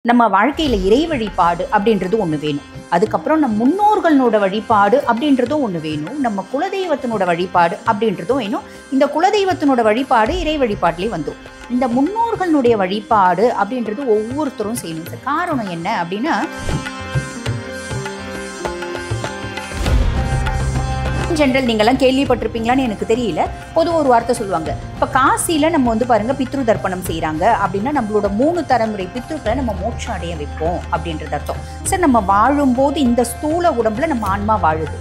நம்ம வாழ்க்கையில இறை வழிபாடு அப்படின்றது ஒண்ணு வேணும். அதுக்கப்புறம் நம்ம முன்னோர்களோட வழிபாடு அப்படின்றதும் ஒண்ணு வேணும். நம்ம குலதெய்வத்தினோட வழிபாடு அப்படின்றதும் வேணும். இந்த குலதெய்வத்தினோட வழிபாடு இறை வழிபாட்டிலே வந்துரும். இந்த முன்னோர்களுடைய வழிபாடு அப்படின்றது ஒவ்வொருத்தரும் செய்யணும். காரணம் என்ன அப்படின்னா, ஜென்ரல் நீங்கெல்லாம் கேள்விப்பட்டிருப்பீங்களான்னு எனக்கு தெரியல. பொதுவா ஒரு வார்த்தை சொல்லுவாங்க. இப்ப காசியில நம்ம பாருங்க பித்ரு தர்ப்பணம் செய்யறாங்க அப்படின்னா நம்மளோட 3 தலைமுறை பித்ருக்களை நம்ம மோட்சம் அடைய வைப்போம் அப்படின்றது அர்த்தம். சார், நம்ம வாழும்போது இந்த ஸ்தூல உடம்புல நம்ம ஆன்மா வாழுது,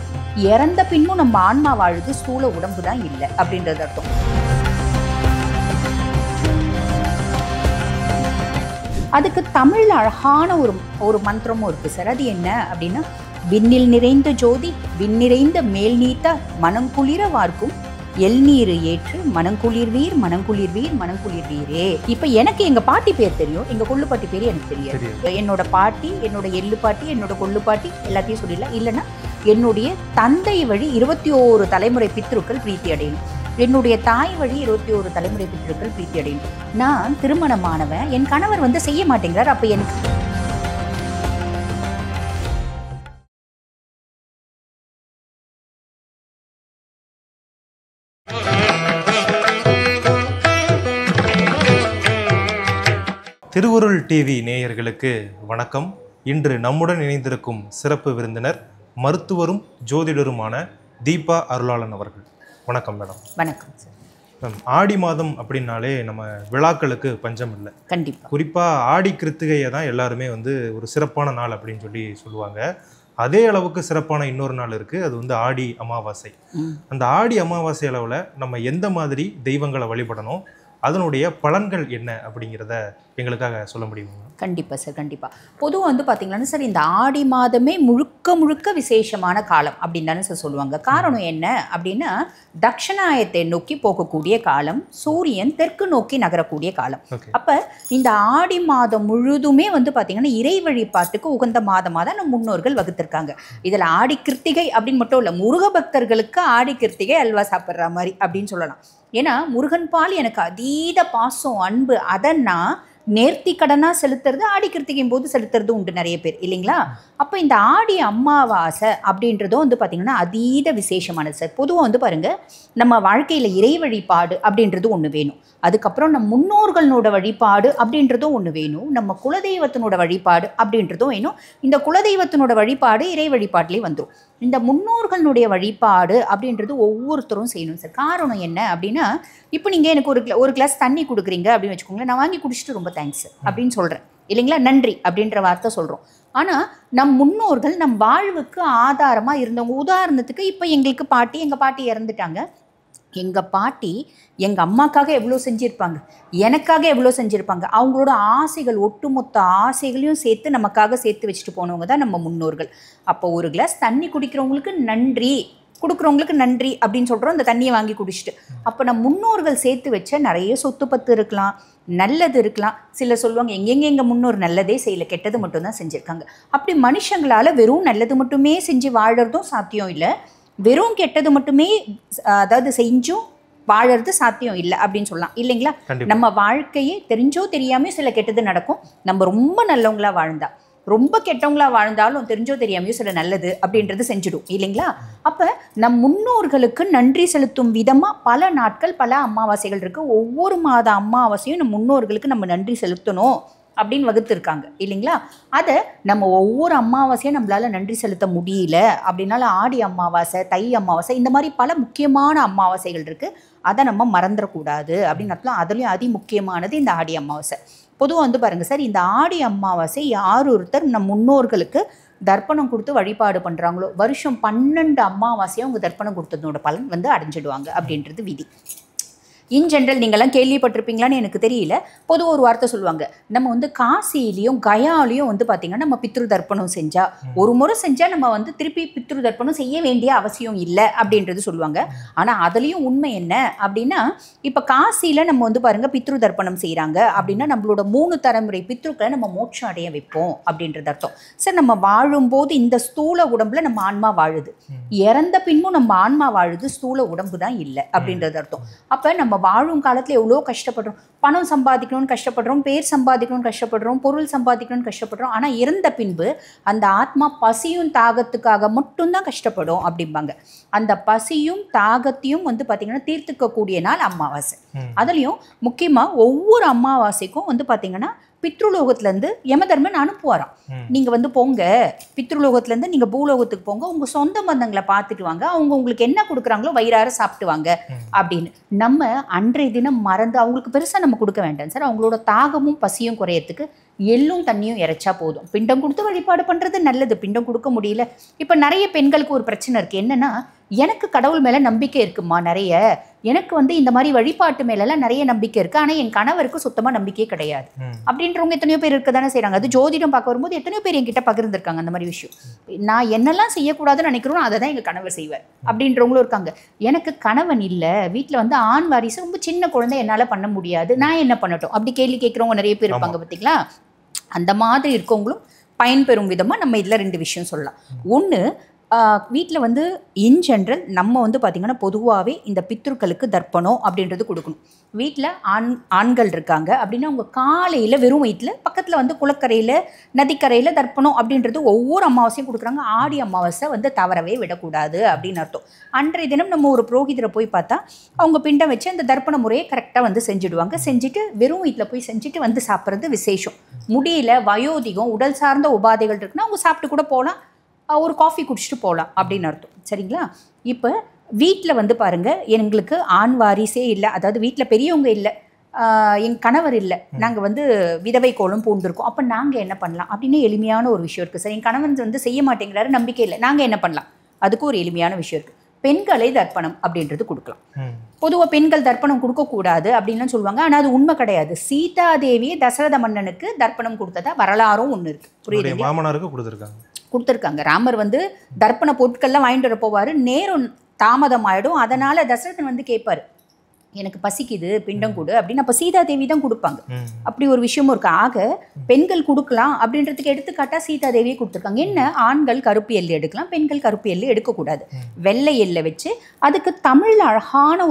இறந்த பின்னும் நம்ம ஆன்மா வாழுது, ஸ்தூல உடம்பு தான் இல்லை அப்படின்றது அர்த்தம். அதுக்கு தமிழ்ல அழகான ஒரு மந்திரமும் இருக்கு சார். அது என்ன அப்படின்னா, விண்ணில் நிறைந்த ஜோதி விண்ணிறைந்த மேல் நீத்த மனங்குளிர வார்க்கும் எல்நீர் ஏற்று மனங்குளிர்வீர் மனங்குளிர்வீர் மனங்குளிர்வீரே. இப்ப எனக்கு எங்க பாட்டி பேர் தெரியும், எங்க கொள்ளு பாட்டி பேர் எனக்கு தெரியாது. என்னோட பாட்டி, என்னோட எள்ளு பாட்டி, என்னோட கொள்ளு பாட்டி எல்லாத்தையும் சொல்லிடலாம். இல்லைன்னா என்னுடைய தந்தை வழி 21 தலைமுறை பித்ருக்கள் பிரீத்தி அடையணும், என்னுடைய தாய் வழி 21 தலைமுறை பித்ருக்கள் பிரீத்தி அடையணும். நான் திருமணமானவன், என் கணவர் செய்ய மாட்டேங்கிறார். அப்ப எனக்கு திருவருள் டிவி நேயர்களுக்கு வணக்கம். இன்று நம்முடன் இணைந்திருக்கும் சிறப்பு விருந்தினர் மருத்துவரும் ஜோதிடருமான தீபா அருளாளன் அவர்கள். வணக்கம் மேடம். வணக்கம் சார். மேம், ஆடி மாதம் அப்படின்னாலே நம்ம விழாக்களுக்கு பஞ்சம் இல்லை. கண்டிப்பாக. குறிப்பாக ஆடி கிருத்திகையை தான் எல்லாருமே ஒரு சிறப்பான நாள் அப்படின்னு சொல்லுவாங்க. அதே அளவுக்கு சிறப்பான இன்னொரு நாள் இருக்குது, அது ஆடி அமாவாசை. அந்த ஆடி அமாவாசை அளவில் நம்ம எந்த மாதிரி தெய்வங்களை வழிபடணும், அதனுடைய பலன்கள் என்ன அப்படிங்கிறத எங்களுக்காக சொல்ல முடியுமா? கண்டிப்பாக சார், கண்டிப்பாக. பொதுவாக பார்த்தீங்கன்னா சார், இந்த ஆடி மாதமே முழுக்க விசேஷமான காலம் அப்படின்னு தானே சார் சொல்லுவாங்க. காரணம் என்ன அப்படின்னா, தட்சிணாயத்தை நோக்கி போகக்கூடிய காலம், சூரியன் தெற்கு நோக்கி நகரக்கூடிய காலம். அப்போ இந்த ஆடி மாதம் முழுதுமே பார்த்தீங்கன்னா இறை வழிபாட்டுக்கு உகந்த மாதமாக தான் நம்ம முன்னோர்கள் வகுத்திருக்காங்க. இதில் ஆடி கிருத்திகை அப்படின்னு மட்டும் இல்லை, முருக பக்தர்களுக்கு ஆடி கிருத்திகை அல்வா சாப்பிட்ற மாதிரி அப்படின்னு சொல்லலாம். ஏன்னா முருகன் பால் எனக்கு அதீத பாசம், அன்பு, அதை நான் நேர்த்தி கடனாக செலுத்துறது ஆடி கிருத்திகையும் போது செலுத்துறது உண்டு நிறைய பேர், இல்லைங்களா? அப்போ இந்த ஆடி அமாவாசை அப்படின்றதும் பார்த்தீங்கன்னா அதீத விசேஷமானது சார். பொதுவாக பாருங்கள், நம்ம வாழ்க்கையில் இறை வழிபாடு அப்படின்றது ஒன்று வேணும். அதுக்கப்புறம் நம்ம முன்னோர்களோட வழிபாடு அப்படின்றதும் ஒன்று வேணும். நம்ம குலதெய்வத்தினோட வழிபாடு அப்படின்றதும் வேணும். இந்த குலதெய்வத்தினோட வழிபாடு இறை வழிபாட்டிலே வந்துடும். இந்த முன்னோர்களுடைய வழிபாடு அப்படின்றது ஒவ்வொருத்தரும் செய்யணும் சார். காரணம் என்ன அப்படின்னா, இப்போ நீங்கள் எனக்கு ஒரு கிளாஸ் தண்ணி கொடுக்குறீங்க அப்படின்னு வச்சுக்கோங்களேன், நான் வாங்கி குடிச்சிட்டு ரொம்ப தேங்க்ஸ் அப்படின்னு சொல்கிறேன், இல்லைங்களா? நன்றி அப்படின்ற வார்த்தை சொல்கிறோம். ஆனால் நம் முன்னோர்கள் நம் வாழ்வுக்கு ஆதாரமாக இருந்தவங்க. உதாரணத்துக்கு இப்போ எங்கள் பாட்டி இறந்துட்டாங்க. எங்கள் பாட்டி எங்கள் அம்மாக்காக எவ்வளோ செஞ்சுருப்பாங்க, எனக்காக எவ்வளோ செஞ்சுருப்பாங்க. அவங்களோட ஆசைகள், ஒட்டுமொத்த ஆசைகளையும் சேர்த்து நமக்காக சேர்த்து வச்சுட்டு போனவங்க தான் நம்ம முன்னோர்கள். அப்போ ஒரு கிளாஸ் தண்ணி குடிக்கிறவங்களுக்கு நன்றி, கொடுக்குறவங்களுக்கு நன்றி அப்படின்னு சொல்கிறோம், அந்த தண்ணியை வாங்கி குடிச்சிட்டு. அப்போ நம்ம முன்னோர்கள் சேர்த்து வச்ச நிறைய சொத்து பத்து இருக்கலாம், நல்லது இருக்கலாம். சிலர் சொல்லுவாங்க, எங்கள் முன்னோர் நல்லதே செய்யலை, கெட்டது மட்டும்தான் செஞ்சுருக்காங்க. அப்படி மனுஷங்களால் வெறும் நல்லது மட்டுமே செஞ்சு வாழறதும் சாத்தியம் இல்லை, வெறும் கெட்டது மட்டுமே அதாவது செஞ்சும் வாழறது சாத்தியம் இல்லை அப்படின்னு சொல்லலாம், இல்லைங்களா? நம்ம வாழ்க்கையே தெரிஞ்சோ தெரியாமையோ சில கெட்டது நடக்கும். நம்ம ரொம்ப நல்லவங்களா வாழ்ந்தா, ரொம்ப கெட்டவங்களா வாழ்ந்தாலும் தெரிஞ்சோ தெரியாமையோ சில நல்லது அப்படின்றது செஞ்சிடும், இல்லைங்களா? அப்போ நம் முன்னோர்களுக்கு நன்றி செலுத்தும் விதமாக பல நாட்கள், பல அமாவாசைகள் இருக்குது. ஒவ்வொரு மாத அமாவாசையும் நம் முன்னோர்களுக்கு நம்ம நன்றி செலுத்தணும் அப்படின்னு வகுத்துருக்காங்க, இல்லைங்களா? அதை நம்ம ஒவ்வொரு அமாவாசையும் நம்மளால் நன்றி செலுத்த முடியல அப்படின்னால ஆடி அமாவாசை, தை அமாவாசை, இந்த மாதிரி பல முக்கியமான அமாவாசைகள் இருக்குது. அதை நம்ம மறந்துடக்கூடாது அப்படின்னு அர்த்தம். அதுலேயும் அதி முக்கியமானது இந்த ஆடி அமாவாசை. பொதுவாக பாருங்கள் சார், இந்த ஆடி அமாவாசை யார் ஒருத்தர் நம் முன்னோர்களுக்கு தர்ப்பணம் கொடுத்து வழிபாடு பண்ணுறாங்களோ, வருஷம் 12 அமாவாசையும் அவங்க தர்ப்பணம் கொடுத்ததோட பலன் அடைஞ்சிடுவாங்க அப்படின்றது விதி. இன் ஜென்ரல் நீங்கள்லாம் கேள்விப்பட்டிருப்பீங்களான்னு எனக்கு தெரியல. பொதுவாக ஒரு வார்த்தை சொல்லுவாங்க. நம்ம காசியிலையும் கயாலையும் பார்த்தீங்கன்னா நம்ம பித்ரு தர்ப்பணம் செஞ்சால், ஒரு முறை செஞ்சால் நம்ம திருப்பி பித்ரு தர்ப்பணம் செய்ய வேண்டிய அவசியம் இல்லை அப்படின்றது சொல்லுவாங்க. ஆனால் அதுலேயும் உண்மை என்ன அப்படின்னா, இப்போ காசியில் நம்ம பாருங்கள் பித்ரு தர்ப்பணம் செய்கிறாங்க அப்படின்னா நம்மளோட 3 தலைமுறை பித்ருக்களை நம்ம மோட்சம் அடைய வைப்போம் அப்படின்றது அர்த்தம். சார், நம்ம வாழும்போது இந்த ஸ்தூல உடம்புல நம்ம ஆன்மா வாழுது, இறந்த பின்னும் நம்ம ஆன்மா வாழுது, ஸ்தூல உடம்பு தான் இல்லை அப்படின்றது அர்த்தம். அப்போ நம்ம வாழும் காலத்தில் எவ்வளோ கஷ்டப்படுறோம், பணம் சம்பாதிக்கணும்னு கஷ்டப்படுறோம், பேர் சம்பாதிக்கணும்னு கஷ்டப்படுறோம், பொருள் சம்பாதிக்கணும்னு கஷ்டப்படுறோம். ஆனால் இறந்த பின்பு அந்த ஆத்மா பசியும் தாகத்துக்காக மட்டும்தான் கஷ்டப்படும் அப்படிம்பாங்க. அந்த பசியும் தாகத்தையும் வந்து பார்த்திங்கன்னா தீர்த்துக்கக்கூடிய நாள் அமாவாசை. அதுலேயும் முக்கியமாக ஒவ்வொரு அமாவாசைக்கும் வந்து பார்த்திங்கன்னா பித்ருலோகத்துலேருந்து யமதர்மன் அனுப்புவாராம். நீங்கள் வந்து போங்க, பித்ருலோகத்துலேருந்து நீங்கள் பூலோகத்துக்கு போங்க, உங்கள் சொந்த பந்தங்களை பார்த்துட்டு வாங்க, அவங்க உங்களுக்கு என்ன கொடுக்குறாங்களோ வயிறார சாப்பிட்டு வாங்க அப்படின்னு. நம்ம அன்றைய தினம் மறந்து அவங்களுக்கு பெருசாக நம்ம கொடுக்க வேண்டாம் சார். அவங்களோட தாகமும் பசியும் குறையறதுக்கு எள்ளும் தண்ணியும் இறைச்சா போதும். பிண்டம் கொடுத்து வழிபாடு பண்ணுறது நல்லது. பிண்டம் கொடுக்க முடியல. இப்போ நிறைய பெண்களுக்கு ஒரு பிரச்சனை இருக்குது. என்னென்னா, எனக்கு கடவுள் மேலே நம்பிக்கை இருக்குமா நிறைய, எனக்கு வந்து இந்த மாதிரி வழிபாட்டு மேலெல்லாம் நிறைய நம்பிக்கை இருக்குது, ஆனால் என் கணவருக்கு சுத்தமாக நம்பிக்கையே கிடையாது அப்படின்றவங்க எத்தனையோ பேர் இருக்க தானே செய்கிறாங்க. அது ஜோதிடம் பார்க்க வரும்போது எத்தனையோ பேர் என்கிட்ட பகிர்ந்துருக்காங்க அந்த மாதிரி விஷயம். நான் என்னெல்லாம் செய்யக்கூடாதுன்னு நினைக்கிறோம் அதை தான் எங்கள் கணவர் செய்வார் அப்படின்றவங்களும் இருக்காங்க. எனக்கு கணவன் இல்லை, வீட்டில் வந்து ஆண் வாரிசு, ரொம்ப சின்ன குழந்தை, என்னால் பண்ண முடியாது, நான் என்ன பண்ணட்டும் அப்படி கேள்வி கேட்குறவங்க நிறைய பேர் இருப்பாங்க பார்த்தீங்களா. அந்த மாதிரி இருக்கவங்களும் பயன்பெறும் விதமாக நம்ம இதில் 2 விஷயம் சொல்லலாம். ஒன்று, வீட்டில் வந்து இன் ஜென்ரல் நம்ம வந்து பார்த்திங்கன்னா பொதுவாகவே இந்த பித்ருக்களுக்கு தர்ப்பணம் அப்படின்றது கொடுக்கணும். வீட்டில் ஆண்கள் இருக்காங்க அப்படின்னா அவங்க காலையில் வெறும் வயிற்றில் பக்கத்தில் வந்து குளக்கரையில் நதிக்கரையில் தர்ப்பணம் அப்படின்றது ஒவ்வொரு அமாவாசையும் கொடுக்குறாங்க. ஆடி அமாவாசை வந்து தவறவே விடக்கூடாது அப்படின்னு அர்த்தம். அன்றைய தினம் நம்ம ஒரு புரோகிதரை போய் பார்த்தா அவங்க பிண்டம் வச்சு அந்த தர்ப்பண முறையை கரெக்டாக வந்து செஞ்சுடுவாங்க. செஞ்சுட்டு வெறும் வயிற்றில் போய் செஞ்சுட்டு வந்து சாப்பிட்றது விசேஷம். முடியல, வயோதிகம், உடல் சார்ந்த உபாதைகள் இருக்குன்னா அவங்க சாப்பிட்டு கூட போகலாம், ஒரு காஃபி குடிச்சிட்டு போகலாம் அப்படின்னு அர்த்தம். சரிங்களா? இப்போ வீட்டில் வந்து பாருங்கள், எங்களுக்கு ஆண் வாரிசே இல்லை, அதாவது வீட்டில் பெரியவங்க இல்லை, என் கணவர் இல்லை, நாங்கள் வந்து விதவை கோலம் பூண்டிருக்கோம். அப்போ நாங்கள் என்ன பண்ணலாம் அப்படின்னு எளிமையான ஒரு விஷயம் இருக்குது சார். என் கணவன் வந்து செய்ய மாட்டேங்கிறாரு, நம்பிக்கை இல்லை, நாங்கள் என்ன பண்ணலாம்? அதுக்கு ஒரு எளிமையான விஷயம் இருக்குது. பெண்களை தர்ப்பணம் அப்படின்றது கொடுக்கலாம். பொதுவாக பெண்கள் தர்ப்பணம் கொடுக்கக்கூடாது அப்படின்னு சொல்லுவாங்க, ஆனால் அது உண்மை கிடையாது. சீதாதேவியை தசரத மன்னனுக்கு தர்ப்பணம் கொடுத்ததா வரலாறும் ஒன்று இருக்குது. புரியுது? மாமனாருக்கு கொடுத்துருக்காங்க. ராமர் வந்து தர்ப்பண பொருட்கள்லாம் வாங்கிட்டு வர போவார், நேரம் தாமதம் ஆகிடும். அதனால் தசரதன் வந்து கேட்பார், எனக்கு பசிக்குது பிண்டம் கொடு அப்படின்னு. அப்போ சீதாதேவி தான் கொடுப்பாங்க. அப்படி ஒரு விஷயமும் இருக்குது. ஆக பெண்கள் கொடுக்கலாம் அப்படின்றதுக்கு எடுத்துக்காட்டாக சீதாதேவியை கொடுத்துருக்காங்க. என்ன, ஆண்கள் கருப்பு எள்ளு எடுக்கலாம், பெண்கள் கருப்பு எள்ளு எடுக்கக்கூடாது. வெள்ளை எள்ளை வச்சு அதுக்கு தமிழில் அழகான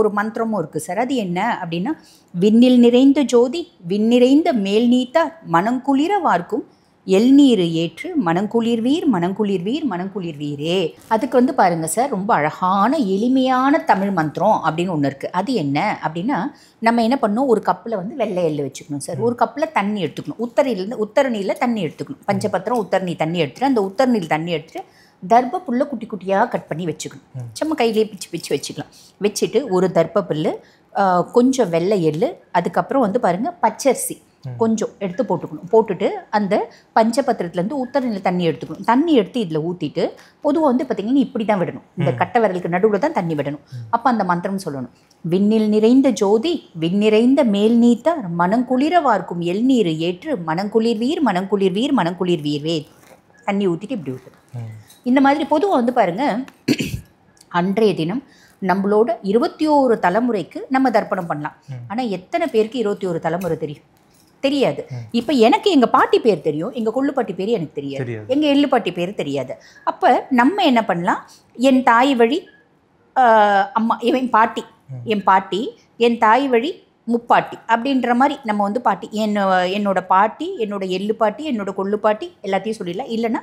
ஒரு மந்திரமும் இருக்குது சார். அது என்ன அப்படின்னா, விண்ணில் நிறைந்த ஜோதி விண்ணிறைந்த மேல் நீத்தார் மனங்குளிர வார்க்கும் எல்நீர் ஏற்று மனங்குளிர்வீர் மனங்குளிர்வீர் மனங்குளிர்வீரே. அதுக்கு வந்து பாருங்கள் சார், ரொம்ப அழகான எளிமையான தமிழ் மந்திரம் அப்படின்னு ஒன்று இருக்குது. அது என்ன அப்படின்னா, நம்ம என்ன பண்ணோம், ஒரு கப்பில் வந்து வெள்ளை எள்ளு வச்சுக்கணும் சார், ஒரு கப்பில் தண்ணி எடுத்துக்கணும், உத்தரநீரில் தண்ணி எடுத்துக்கணும், பஞ்சபத்திரம் உத்தரநீ தண்ணி எடுத்துகிட்டு அந்த உத்தரநீர் தண்ணி எடுத்துகிட்டு தர்ப்ப புல்லை குட்டி குட்டியாக கட் பண்ணி வச்சுக்கணும். சும்மா கையிலே பிச்சு வச்சுக்கலாம். வச்சுட்டு ஒரு தர்ப்ப புல், கொஞ்சம் வெள்ளை எள்ளு, அதுக்கப்புறம் வந்து பாருங்கள் பச்சரிசி கொஞ்சம் எடுத்து போட்டுக்கணும். போட்டுட்டு அந்த பஞ்சபத்திரத்துலேருந்து உத்தரநீரில் தண்ணி எடுத்துக்கணும். தண்ணி எடுத்து இதில் ஊற்றிட்டு, பொதுவாக வந்து பார்த்திங்கன்னா இப்படி தான் விடணும், இந்த கட்டை விரலுக்கு நடுவில் தான் தண்ணி விடணும். அப்போ அந்த மந்திரம் சொல்லணும், விண்ணில் நிறைந்த ஜோதி விண்ணிறைந்த மேல் நீத்தார் மனங்குளிர வார்க்கும் எல்நீர் ஏற்று மனங்குளிர்வீர் மனங்குளிர்வீர் மனங்குளிர்வீர்வே. தண்ணி ஊற்றிட்டு இப்படி ஊற்றணும். இந்த மாதிரி பொதுவாக வந்து பாருங்கள், அன்றைய தினம் நம்மளோட 21 தலைமுறைக்கு நம்ம தர்ப்பணம் பண்ணலாம். ஆனால் எத்தனை பேருக்கு 21 தலைமுறை தெரியாது. இப்போ எனக்கு எங்கள் பாட்டி பேர் தெரியும், எங்கள் கொள்ளுப்பாட்டி பேர் எனக்கு தெரியாது, எங்கள் எள்ளுப்பாட்டி பேர் தெரியாது. அப்போ நம்ம என்ன பண்ணலாம், என் தாய் வழி அம்மா, என் பாட்டி, என் தாய் வழி முப்பாட்டி அப்படின்ற மாதிரி நம்ம வந்து பாட்டி, என்னோட பாட்டி, என்னோட எள்ளு பாட்டி, என்னோட கொள்ளு பாட்டி எல்லாத்தையும் சொல்லிடலாம். இல்லைன்னா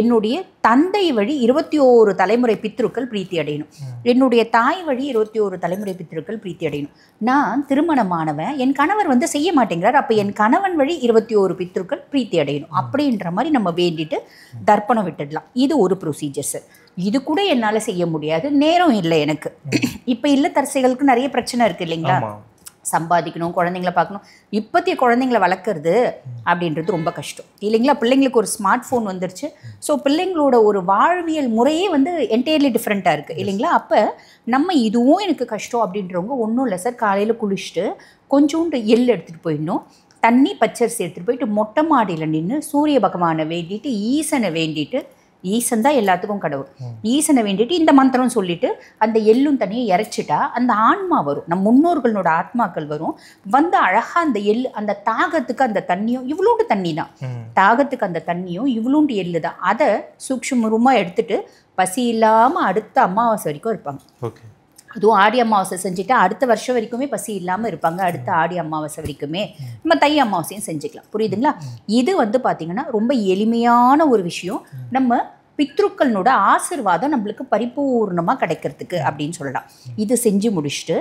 என்னுடைய தந்தை வழி 21 தலைமுறை பித்ருக்கள் பிரீத்தி அடையணும், என்னுடைய தாய் வழி 21 தலைமுறை பித்ருக்கள் பிரீத்தி அடையணும். நான் திருமணமானவன், என் கணவர் வந்து செய்ய மாட்டேங்கிறார், அப்போ என் கணவன் வழி 21 பித்ருக்கள் பிரீத்தி அடையணும் அப்படின்ற மாதிரி நம்ம வேண்டிட்டு தர்ப்பணம் விட்டுடலாம். இது ஒரு ப்ரொசீஜர்ஸ். இது கூட என்னால் செய்ய முடியாது, நேரம் இல்லை எனக்கு. இப்போ இல்லத்தரசிகளுக்கு நிறைய பிரச்சனை இருக்குது இல்லைங்களா, சம்பாதிக்கணும், குழந்தைங்கள பார்க்கணும். இப்போத்திய குழந்தைங்கள வளர்க்குறது அப்படின்றது ரொம்ப கஷ்டம் இல்லைங்களா. பிள்ளைங்களுக்கு ஒரு ஸ்மார்ட் ஃபோன் வந்துருச்சு. ஸோ பிள்ளைங்களோட ஒரு வாழ்வியல் முறையே வந்து என்டையர்லி டிஃப்ரெண்ட்டாக இருக்குது இல்லைங்களா. அப்போ நம்ம இதுவும் எனக்கு கஷ்டம் அப்படின்றவங்க ஒன்றும் இல்லை சார், காலையில் குளிச்சுட்டு கொஞ்சோண்டு எள் எடுத்துகிட்டு போயிடணும், தண்ணி பச்சரிசி எடுத்துகிட்டு போயிட்டு மொட்டை மாடியில் நின்று சூரிய பகவானை வேண்டிட்டு, ஈசனை வேண்டிட்டு, ஈசன் தான் எல்லாத்துக்கும் கடவுள், ஈசனை வேண்டிட்டு இந்த மந்திரம் சொல்லிட்டு அந்த எள்ளும் தண்ணியை இறைச்சிட்டா அந்த ஆன்மா வரும், நம் முன்னோர்களோட ஆத்மாக்கள் வரும் வந்து அழகாக அந்த எள்ளு, அந்த தாகத்துக்கு அந்த தண்ணியும் இவ்வளோண்டு தண்ணி தான், தாகத்துக்கு அந்த தண்ணியும் இவ்வளோண்டு எள்ளு தான், அதை சூக்ஷ்மமாக எடுத்துட்டு பசி இல்லாமல் அடுத்த அமாவாசை வரைக்கும் இருப்பாங்க. அதுவும் ஆடி அமாவாசை செஞ்சுட்டு அடுத்த வருஷம் வரைக்குமே பசி இல்லாமல் இருப்பாங்க. அடுத்த ஆடி அமாவாசை வரைக்குமே நம்ம தை அமாவாசையும் செஞ்சுக்கலாம். புரியுதுங்களா? இது வந்து பார்த்திங்கன்னா ரொம்ப எளிமையான ஒரு விஷயம். நம்ம பித்ருக்களோட ஆசீர்வாதம் நம்மளுக்கு பரிபூர்ணமாக கிடைக்கிறதுக்கு அப்படின்னு சொல்லலாம். இது செஞ்சு முடிச்சுட்டு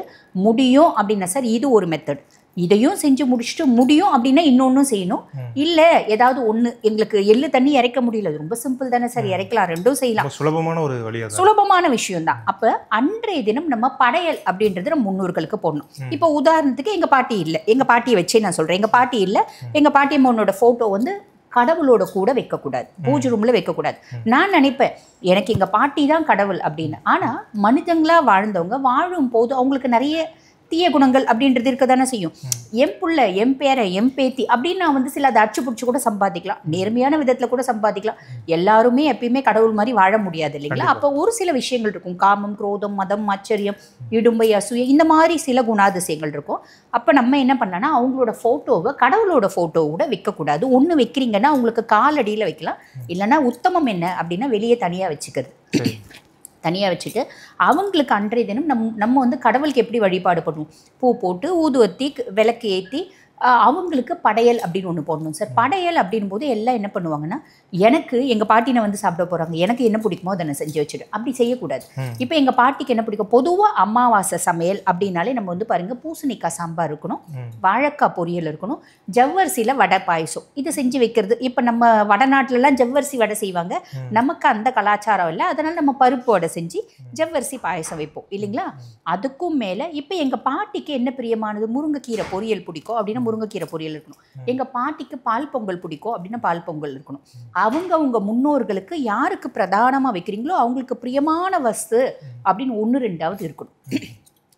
முடியும் அப்படின்னா சார் இது ஒரு மெத்தட். இதையும் செஞ்சு முடிச்சுட்டு முடியும் அப்படின்னா இன்னொன்னும் செய்யணும். இல்லை ஏதாவது ஒன்று எங்களுக்கு எள்ளு தண்ணி இறைக்க முடியல, ரொம்ப சிம்பிள் தானே சார், இறைக்கலாம், ரெண்டும் செய்யலாம். சுலபமான ஒரு வழி, சுலபமான விஷயம் தான். அப்போ அன்றைய தினம் நம்ம படையல் அப்படின்றது நம்ம முன்னோர்களுக்கு போடணும். இப்போ உதாரணத்துக்கு எங்கள் பாட்டி இல்லை, எங்கள் பாட்டியை வச்சே நான் சொல்கிறேன். எங்கள் பாட்டி இல்லை, எங்கள் பாட்டி அம்மனோட ஃபோட்டோ வந்து கடவுளோட கூட வைக்கக்கூடாது, பூஜை ரூமில் வைக்கக்கூடாது. நான் நினைப்பேன் எனக்கு எங்கள் பாட்டி தான் கடவுள் அப்படின்னு. ஆனால் மனிதங்களாக வாழ்ந்தவங்க வாழும் போது அவங்களுக்கு நிறைய தீய குணங்கள் அப்படின்றது இருக்க தானே செய்யும். என் புள்ள, என் பேரை, என் பேத்தி அப்படின்னு நான் வந்து சில அதை அச்சு பிடிச்சி கூட சம்பாதிக்கலாம், நேர்மையான விதத்தில் கூட சம்பாதிக்கலாம். எல்லாருமே எப்பயுமே கடவுள் மாதிரி வாழ முடியாது இல்லைங்களா? அப்போ ஒரு சில விஷயங்கள் இருக்கும். காமம், குரோதம், மதம், ஆச்சரியம், இடும்பை, அசூயை, இந்த மாதிரி சில குணாதிசயங்கள் இருக்கும். அப்போ நம்ம என்ன பண்ணலாம்னா அவங்களோட ஃபோட்டோவை கடவுளோட ஃபோட்டோவோட வைக்கக்கூடாது. ஒன்று வைக்கிறீங்கன்னா அவங்களுக்கு காலடியில் வைக்கலாம். இல்லைன்னா உத்தமம் என்ன அப்படின்னா வெளியே தனியாக வச்சுக்கிறது. தனியாக வச்சுட்டு அவங்களுக்கு அன்றைய தினம் நம்ம வந்து கடவுளுக்கு எப்படி வழிபாடு பண்ணுவோம், பூ போட்டு ஊதுவத்தி விளக்கு ஏற்றி அவங்களுக்கு படையல் அப்படின்னு ஒன்று போடணும் சார். படையல் அப்படின் போது எல்லாம் என்ன பண்ணுவாங்கன்னா எனக்கு எங்கள் பாட்டினை வந்து சாப்பிட போகிறாங்க, எனக்கு என்ன பிடிக்குமோ அதை நான் செஞ்சு வச்சுடு, அப்படி செய்யக்கூடாது. இப்போ எங்கள் பாட்டிக்கு என்ன பிடிக்கும், பொதுவாக அமாவாசை சமையல் அப்படின்னாலே நம்ம வந்து பாருங்கள் பூசணிக்காய் சாம்பார் இருக்கணும், வாழைக்காய் பொரியல் இருக்கணும், ஜவ்வரிசியில் வடை பாயசம், இது செஞ்சு வைக்கிறது. இப்போ நம்ம வடநாட்டிலலாம் ஜவ்வரிசி வடை செய்வாங்க, நமக்கு அந்த கலாச்சாரம் இல்லை, அதனால் நம்ம பருப்பு வடை செஞ்சு ஜவ்வரிசி பாயசம் வைப்போம் இல்லைங்களா? அதுக்கும் மேலே இப்போ எங்கள் பாட்டிக்கு என்ன பிரியமானது, முருங்கைக்கீரை பொரியல் பிடிக்கும் அப்படின்னா முருங்கைக்கீரை பொரியல் இருக்கணும். எங்கள் பாட்டிக்கு பால் பொங்கல் பிடிக்கும் அப்படின்னா பால் பொங்கல் இருக்கணும். அவங்க முன்னோர்களுக்கு யாருக்கு பிரதானமாக வைக்கிறீங்களோ அவங்களுக்கு பிரியமான வஸ்து அப்படின்னு 1-2 இருக்கணும்.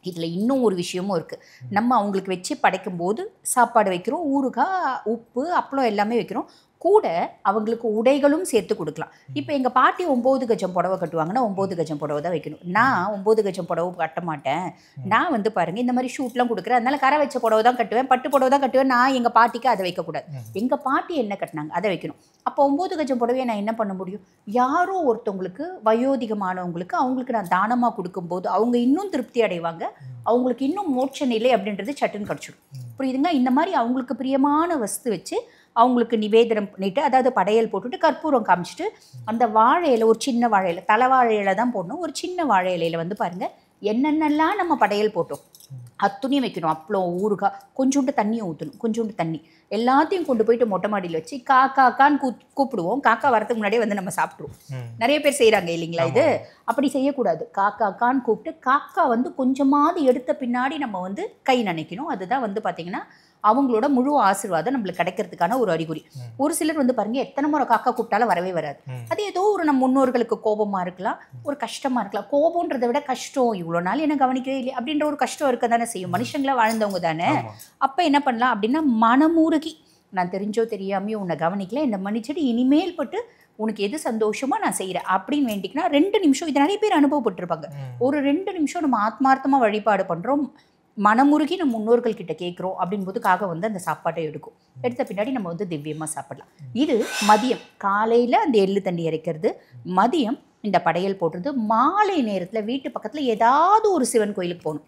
இதில் இன்னும் ஒரு விஷயமும் இருக்குது. நம்ம அவங்களுக்கு வச்சு படைக்கும்போது சாப்பாடு வைக்கிறோம், ஊறுகாய், உப்பு, அப்பளம் எல்லாமே வைக்கிறோம். கூட அவங்களுக்கு உடைகளும் சேர்த்து கொடுக்கலாம். இப்போ எங்கள் பாட்டி 9 கஜம் புடவை கட்டுவாங்கன்னா 9 கஜம் புடவை தான் வைக்கணும். நான் 9 கஜம் புடவை கட்ட மாட்டேன். நான் வந்து பாருங்கள் இந்த மாதிரி ஷூட்லாம் கொடுக்குறேன், அதனால கரை வச்ச புடவை தான் கட்டுவேன், பட்டு புடவை தான் கட்டுவேன். நான் எங்கள் பாட்டிக்கு அதை வைக்கக்கூடாது. எங்கள் பாட்டி என்ன கட்டினாங்க அதை வைக்கணும். அப்போ 9 கஜம் புடவையை நான் என்ன பண்ண முடியும், யாரோ ஒருத்தவங்களுக்கு வயோதிகமானவங்களுக்கு அவங்களுக்கு நான் தானமாக கொடுக்கும்போது அவங்க இன்னும் திருப்தி அடைவாங்க, அவங்களுக்கு இன்னும் மோட்ச நிலை அப்படின்றது சட்டுன்னு கிடச்சிடும். புரியுதுங்க? இந்த மாதிரி அவங்களுக்கு பிரியமான வஸ்து வச்சு அவங்களுக்கு நிவேதனம் பண்ணிவிட்டு, அதாவது படையல் போட்டுட்டு கற்பூரம் காமிச்சிட்டு அந்த வாழை இலை, ஒரு சின்ன வாழை இலை, தலை வாழை இலை தான் போடணும். ஒரு சின்ன வாழை இலையில் வந்து பாருங்கள் என்னென்னலாம் நம்ம படையல் போட்டோம் அத்துணியும் வைக்கணும். அப்பளம், ஊறுகாய், கொஞ்சோண்டு தண்ணியை ஊற்றணும், கொஞ்சோண்டு தண்ணி, எல்லாத்தையும் கொண்டு போயிட்டு மொட்டை மாடியில் வச்சு காக்கான்னு கூப்பிடுவோம். காக்கா வரதுக்கு முன்னாடியே வந்து நம்ம சாப்பிட்ருவோம். நிறைய பேர் செய்கிறாங்க இல்லைங்களா? இது அப்படி செய்யக்கூடாது. காக்கான்னு கூப்பிட்டு காக்கா வந்து கொஞ்சமாவது எடுத்த பின்னாடி நம்ம வந்து கை நனைக்கணும். அதுதான் வந்து பார்த்திங்கன்னா அவங்களோட முழு ஆசீர்வாதம் நம்மளுக்கு கிடைக்கிறதுக்கான ஒரு அறிகுறி. ஒரு சிலர் வந்து பாருங்க எத்தனை முறை காக்கா கூப்பிட்டாலும் வரவே வராது. அது ஏதோ ஒரு நம்ம முன்னோர்களுக்கு கோபமாக இருக்கலாம், ஒரு கஷ்டமாக இருக்கலாம். கோபம்ன்றதை விட கஷ்டம், இவ்வளோ நாள் என்ன கவனிக்கவே இல்லை அப்படின்ற ஒரு கஷ்டம் இருக்க தானே செய்யும். மனுஷங்களா வாழ்ந்தவங்க தானே. அப்போ என்ன பண்ணலாம் அப்படின்னா மனமுருகி, நான் தெரிஞ்சோ தெரியாமையோ உன்னை கவனிக்கல, என்னை மன்னிச்சுட்டு இனிமேல் பட்டு உனக்கு எது சந்தோஷமா நான் செய்கிறேன் அப்படின்னு வேண்டிக்கினா 2 நிமிஷம், இது நிறைய பேர் அனுபவப்பட்டிருப்பாங்க, ஒரு 2 நிமிஷம் நம்ம ஆத்மார்த்தமாக வழிபாடு பண்ணுறோம், மனமுருகி நம்ம முன்னோர்கள் கிட்ட கேட்குறோம் அப்படின்போது காக வந்து அந்த சாப்பாட்டை எடுக்கும். எடுத்த பின்னாடி நம்ம வந்து திவ்யமாக சாப்பிடலாம். இது மதியம், காலையில் அந்த எள்ளு தண்ணி இறைக்கிறது, மதியம் இந்த படையல் போடுறது, மாலை நேரத்தில் வீட்டு பக்கத்தில் ஏதாவது ஒரு சிவன் கோயிலுக்கு போகணும்.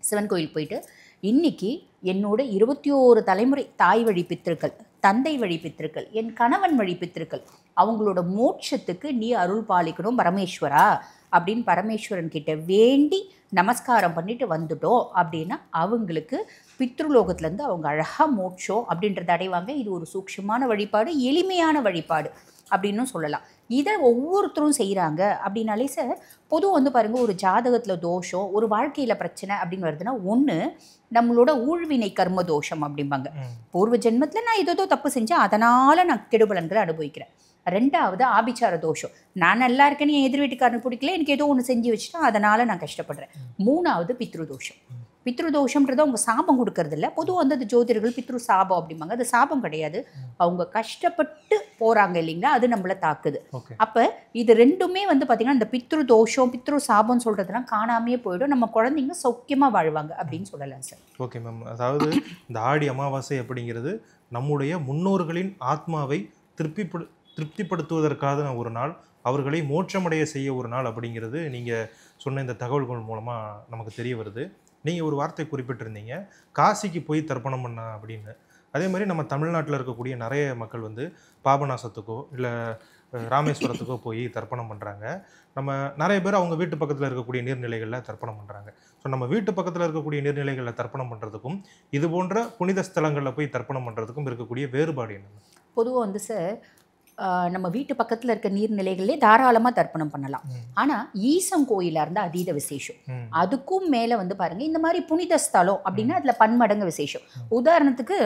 சிவன் கோயில் போயிட்டு இன்னைக்கு என்னோட 21 தலைமுறை தாய் வழி பித்திருக்கள், தந்தை வழி பித்திருக்கள், என் கணவன் வழி பித்திருக்கள், அவங்களோட மோட்சத்துக்கு நீ அருள் பாலிக்கணும் பரமேஸ்வரா அப்படின்னு பரமேஸ்வரன் கிட்ட வேண்டி நமஸ்காரம் பண்ணிட்டு வந்துட்டோம் அப்படின்னா அவங்களுக்கு பித்ருலோகத்துலேருந்து அவங்க அழகாக மோட்சம் அப்படின்றத அடைவாங்க. இது ஒரு சூக்ஷமான வழிபாடு, எளிமையான வழிபாடு அப்படின்னு சொல்லலாம். இதை ஒவ்வொருத்தரும் செய்கிறாங்க அப்படின்னாலே சார் பொதுவாக வந்து பாருங்கள், ஒரு ஜாதகத்தில் தோஷம், ஒரு வாழ்க்கையில் பிரச்சனை அப்படின்னு வருதுன்னா, ஒன்று நம்மளோட ஊழ்வினை கர்ம தோஷம் அப்படிம்பாங்க. பூர்வ ஜென்மத்தில் நான் ஏதோ தப்பு செஞ்சேன் அதனால் நான் கெடுபலன்களை அனுபவிக்கிறேன். 2வது ஆபிச்சார தோஷம், நான் நல்லா இருக்கேன்னு என் எதிர் வீட்டுக்காரனுக்கு பிடிக்கல, எனக்கு ஏதோ ஒன்று செஞ்சு வச்சுட்டா அதனால் நான் கஷ்டப்படுறேன். 3வது பித்ருதோஷம். பித்ருதோஷம்ன்றது அவங்க சாபம் கொடுக்கறது இல்லை. பொதுவாக வந்து அது ஜோதிடர்கள் பித்ரு சாபம் அப்படிம்பாங்க. அது சாபம் கிடையாது, அவங்க கஷ்டப்பட்டு போகிறாங்க இல்லைங்களா, அது நம்மளை தாக்குது. அப்போ இது ரெண்டுமே வந்து பார்த்திங்கன்னா இந்த பித்ரு தோஷம் பித்ரு சாபம் சொல்கிறதுலாம் காணாமையே போயிடும், நம்ம குழந்தைங்க சௌக்கியமாக வாழ்வாங்க அப்படின்னு சொல்லலாம் சார். ஓகே மேம், அதாவது இந்த ஆடி அமாவாசை அப்படிங்கிறது நம்முடைய முன்னோர்களின் ஆத்மாவை திருப்திப்படுத்துவதற்கான ஒரு நாள். அவர்களை மோட்சமடைய செய்ய ஒரு நாள் அப்படிங்கிறது நீங்கள் சொன்ன இந்த தகவல்கள் மூலமாக நமக்கு தெரிய வருது. நீங்கள் ஒரு வார்த்தை குறிப்பிட்டிருந்தீங்க, காசிக்கு போய் தர்ப்பணம் பண்ண அப்படின்னு. அதே மாதிரி நம்ம தமிழ்நாட்டில் இருக்கக்கூடிய நிறைய மக்கள் வந்து பாபநாசத்துக்கோ இல்லை ராமேஸ்வரத்துக்கோ போய் தர்ப்பணம் பண்ணுறாங்க. நம்ம நிறைய பேர் அவங்க வீட்டு பக்கத்தில் இருக்கக்கூடிய நீர்நிலைகளில் தர்ப்பணம் பண்ணுறாங்க. ஸோ நம்ம வீட்டு பக்கத்தில் இருக்கக்கூடிய நீர்நிலைகளில் தர்ப்பணம் பண்ணுறதுக்கும் இது போன்ற புனித ஸ்தலங்களில் போய் தர்ப்பணம் பண்ணுறதுக்கும் இருக்கக்கூடிய வேறுபாடு என்ன? பொதுவாக வந்து சார், நம்ம வீட்டு பக்கத்தில் இருக்க நீர்நிலைகளே தாராளமாக தர்ப்பணம் பண்ணலாம். ஆனால் ஈசன் கோயிலாக இருந்தால் அதீத விசேஷம். அதுக்கும் மேலே வந்து பாருங்க, இந்த மாதிரி புனித ஸ்தலம் அப்படின்னா அதில் பன்மடங்கு விசேஷம். உதாரணத்துக்கு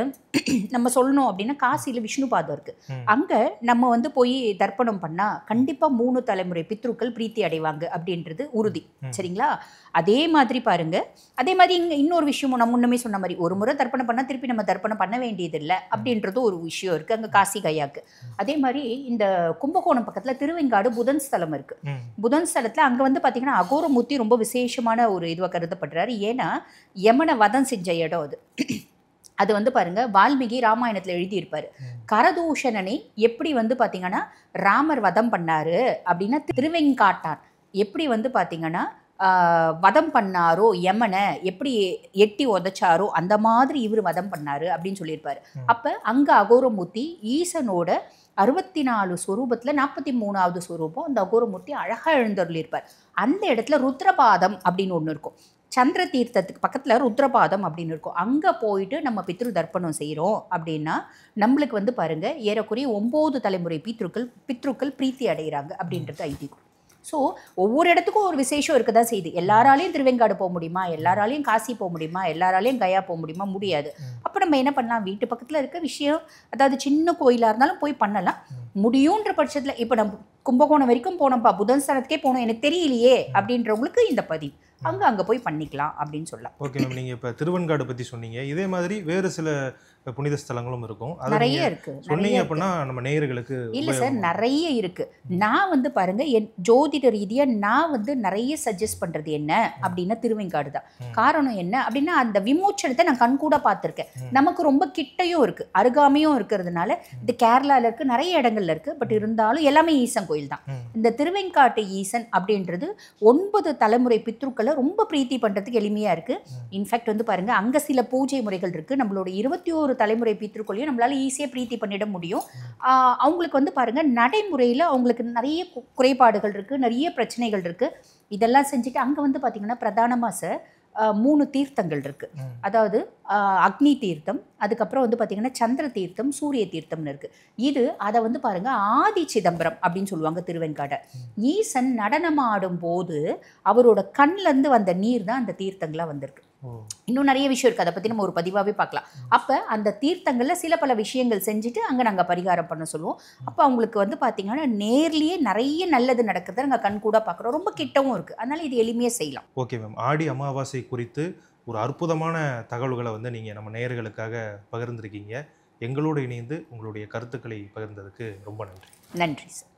நம்ம சொல்லணும் அப்படின்னா காசியில் விஷ்ணுபாதம் இருக்கு. அங்கே நம்ம வந்து போய் தர்ப்பணம் பண்ணால் கண்டிப்பாக 3 தலைமுறை பித்ருக்கள் பிரீத்தி அடைவாங்க அப்படின்றது உறுதி. சரிங்களா? அதே மாதிரி பாருங்க, அதே மாதிரி இங்கே இன்னொரு விஷயமும் நம்ம முன்னமே சொன்ன மாதிரி, ஒரு முறை தர்ப்பணம் பண்ணால் திருப்பி நம்ம தர்ப்பணம் பண்ண வேண்டியதில்லை அப்படின்றது ஒரு விஷயம் இருக்குது அங்கே காசி கயாக்கு. அதே மாதிரி இந்த கும்பகோணம் பக்கத்தில் திருவெங்காடு புதன் ஸ்தலம் இருக்கு. புதன் ஸ்தலத்தில் அங்கே வந்து பார்த்தீங்கன்னா அகோரமூர்த்தி ரொம்ப விசேஷமான ஒரு இதுவாக கருதப்படுறாரு. ஏன்னா யமனை வதம் செஞ்ச இடம் அது. அது வந்து பாருங்க, வால்மீகி ராமாயணத்தில் எழுதியிருப்பாரு. கரதூஷணனை எப்படி வந்து பார்த்தீங்கன்னா ராமர் வதம் பண்ணாரு அப்படின்னா, திருவெங்காட்டான் எப்படி வந்து பார்த்தீங்கன்னா வதம் பண்ணாரோ, யமனை எப்படி எட்டி உதைச்சாரோ அந்த மாதிரி இவர் வதம் பண்ணாரு அப்படின்னு சொல்லியிருப்பாரு. அப்போ அங்கே அகோரமூர்த்தி ஈசனோட 64 ஸ்வரூபத்தில் 43வது ஸ்வரூபம் அந்த அகோரமூர்த்தி அழகாக எழுந்தருளியிருப்பார். அந்த இடத்துல ருத்ரபாதம் அப்படின்னு ஒன்று இருக்கும். சந்திர தீர்த்தத்துக்கு பக்கத்தில் ருத்ரபாதம் அப்படின்னு இருக்கும். அங்கே போயிட்டு நம்ம பித்ரு தர்ப்பணம் செய்கிறோம் அப்படின்னா நம்மளுக்கு வந்து பாருங்கள் ஏறக்குறைய 9 தலைமுறை பித்ருக்கள் பிரீத்தி அடைகிறாங்க அப்படின்றது ஐதீகம். ஸோ ஒவ்வொரு இடத்துக்கும் ஒரு விசேஷம் இருக்க தான் செய்யுது. எல்லாராலையும் திருவெங்காடு போக முடியுமா, எல்லாராலையும் காசி போக முடியுமா, எல்லாராலையும் கயா போக முடியுமா? முடியாது. அப்போ நம்ம என்ன பண்ணலாம், வீட்டு பக்கத்தில் இருக்க விஷயம், அதாவது சின்ன கோயிலாக இருந்தாலும் போய் பண்ணலாம். முடியுன்ற பட்சத்தில் இப்போ நம்ம கும்பகோணம் வரைக்கும் போனோம்ப்பா, புதன் ஸ்தலத்துக்கே போனோம், எனக்கு தெரியலையே அப்படின்றவங்களுக்கு இந்த பதிவு அங்கே போய் பண்ணிக்கலாம் அப்படின்னு சொல்லலாம். ஓகே மேம், நீங்கள் இப்போ திருவெண்காடு பற்றி சொன்னீங்க. இதே மாதிரி வேறு சில புனித ஸ்தலங்களும் இருக்கும். நிறைய இருக்கு. சொன்னீங்க அப்படின்னா நம்ம நேயர்களுக்கு. இல்லை சார், நிறைய இருக்கு. நான் வந்து பாருங்க, என் ஜோதிட ரீதியாக நான் வந்து நிறைய சஜஸ்ட் பண்ணுறது என்ன அப்படின்னா திருவெங்காடு தான். காரணம் என்ன அப்படின்னா, அந்த விமோச்சனத்தை நான் கண்கூட பார்த்துருக்கேன். நமக்கு ரொம்ப கிட்டையும் இருக்கு, அருகாமையும் இருக்கிறதுனால. இது கேரளாவில் இருக்கு, நிறைய இடங்கள்ல இருக்கு. பட் இருந்தாலும் எல்லாமே ஈசன் கோயில் தான். இந்த திருவெங்காட்டு ஈசன் அப்படின்றது 9 தலைமுறை பித்ருக்களை ரொம்ப பிரீத்தி பண்றதுக்கு எளிமையா இருக்கு. இன்ஃபேக்ட் வந்து பாருங்க, அங்க சில பூஜை முறைகள் இருக்கு. நம்மளோட 21 தலைமுறை பித்ருக்களையும் நம்மளால ஈஸியா பிரீத்தி பண்ணிட முடியும். அவங்களுக்கு வந்து பாருங்க, நடைமுறையில அவங்களுக்கு நிறைய குறைபாடுகள் இருக்கு, நிறைய பிரச்சனைகள் இருக்கு. இதெல்லாம் செஞ்சுட்டு அங்க வந்து பாத்தீங்கன்னா பிரதானமா சார் 3 தீர்த்தங்கள் இருக்கு. அதாவது அக்னி தீர்த்தம், அதுக்கப்புறம் வந்து பார்த்தீங்கன்னா சந்திர தீர்த்தம், சூரிய தீர்த்தம்னு இருக்கு. இது அதை வந்து பாருங்க ஆதி சிதம்பரம் அப்படின்னு சொல்லுவாங்க திருவெண்காடை. ஈசன் நடனமாடும் போது அவரோட கண்லேருந்து வந்த நீர் தான் அந்த தீர்த்தங்களாக வந்திருக்கு. இன்னும் நிறைய விஷயம் இருக்குது, அதை பற்றி நம்ம ஒரு பதிவாகவே பார்க்கலாம். அப்போ அந்த தீர்த்தங்களில் சில பல விஷயங்கள் செஞ்சுட்டு அங்கே நாங்கள் பரிகாரம் பண்ண சொல்லுவோம். அப்போ அவங்களுக்கு வந்து பார்த்தீங்கன்னா நேர்லேயே நிறைய நல்லது நடக்குது, நாங்கள் கண் கூட பார்க்குறோம். ரொம்ப கிட்டவும் இருக்குது, அதனால் இது எளிமையாக செய்யலாம். ஓகே மேம், ஆடி அமாவாசை குறித்து ஒரு அற்புதமான தகவல்களை வந்து நீங்கள் நம்ம நேயர்களுக்காக பகிர்ந்திருக்கீங்க. எங்களோடு இணைந்து உங்களுடைய கருத்துக்களை பகிர்ந்ததுக்கு ரொம்ப நன்றி. நன்றி சார்.